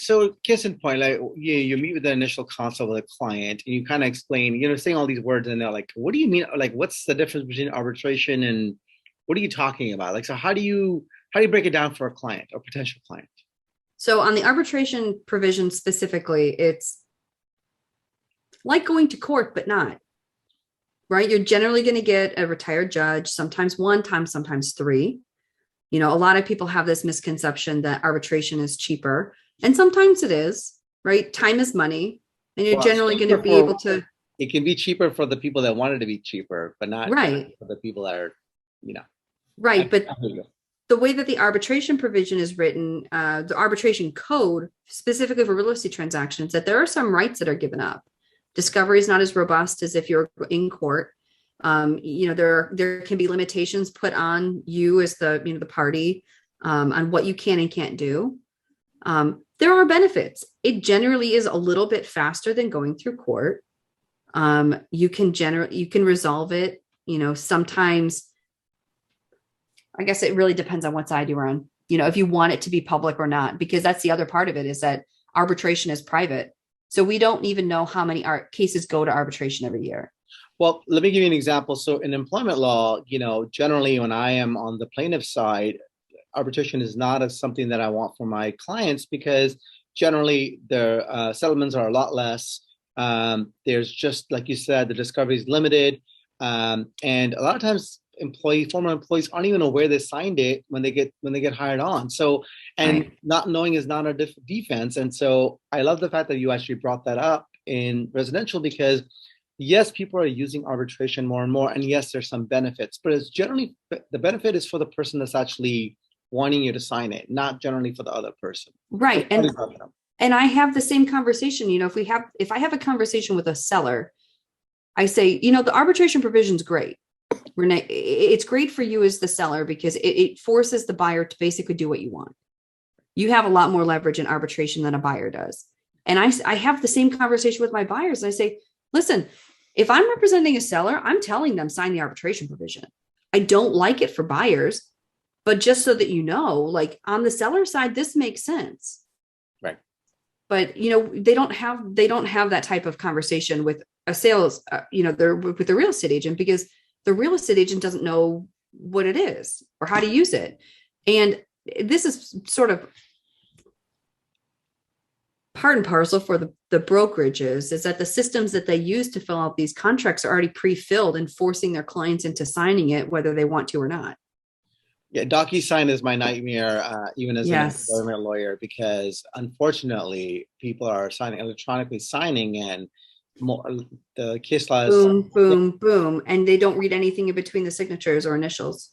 So case in point, like you meet with the initial consult with a client and you kind of explain, saying all these words and they're like, what do you mean? Like, what's the difference between arbitration and what are you talking about? Like, so how do you break it down for a client or potential client? So on the arbitration provision specifically, it's like going to court, but not, right? You're generally going to get a retired judge, sometimes one time, sometimes three. A lot of people have this misconception that arbitration is cheaper, and sometimes it is, right? Time is money, and you're Well, it's generally going to cheaper be able to, it can be cheaper for the people that wanted to be cheaper, but not right, for the people that are, you know, right. But I hear you. the way that the arbitration provision is written, the arbitration code, specifically for real estate transactions, that there are some rights that are given up. Discovery is not as robust as if you're in court. There can be limitations put on you as the party on what you can and can't do. There are benefits. It generally is a little bit faster than going through court. You can resolve it. Sometimes, I guess it really depends on what side you're on. If you want it to be public or not, because that's the other part of it, is that arbitration is private. So we don't even know how many cases go to arbitration every year. Well, let me give you an example. So in employment law, generally when I am on the plaintiff side, arbitration is not something that I want for my clients because generally their settlements are a lot less. There's just, like you said, the discovery is limited. And a lot of times former employees aren't even aware they signed it when they get hired on. So, and Right. not knowing is not a defense. And so I love the fact that you actually brought that up in residential because yes, people are using arbitration more and more. And yes, there's some benefits, but it's generally the benefit is for the person that's actually wanting you to sign it, not generally for the other person. Right. And I have the same conversation. If I have a conversation with a seller, I say, the arbitration provision is great. It's great for you as the seller because it forces the buyer to basically do what you want. You have a lot more leverage in arbitration than a buyer does. And I have the same conversation with my buyers. And I say, listen, if I'm representing a seller, I'm telling them sign the arbitration provision. I don't like it for buyers, but just so that like on the seller side, this makes sense. Right. But they don't have that type of conversation with a sales, they're with the real estate agent because the real estate agent doesn't know what it is or how to use it. And this is sort of part and parcel for the brokerages is that the systems that they use to fill out these contracts are already pre-filled and forcing their clients into signing it, whether they want to or not. Yeah, DocuSign is my nightmare, even as an Yes. employment lawyer, because unfortunately, people are electronically signing, and the case law is Boom, boom, boom. And they don't read anything in between the signatures or initials.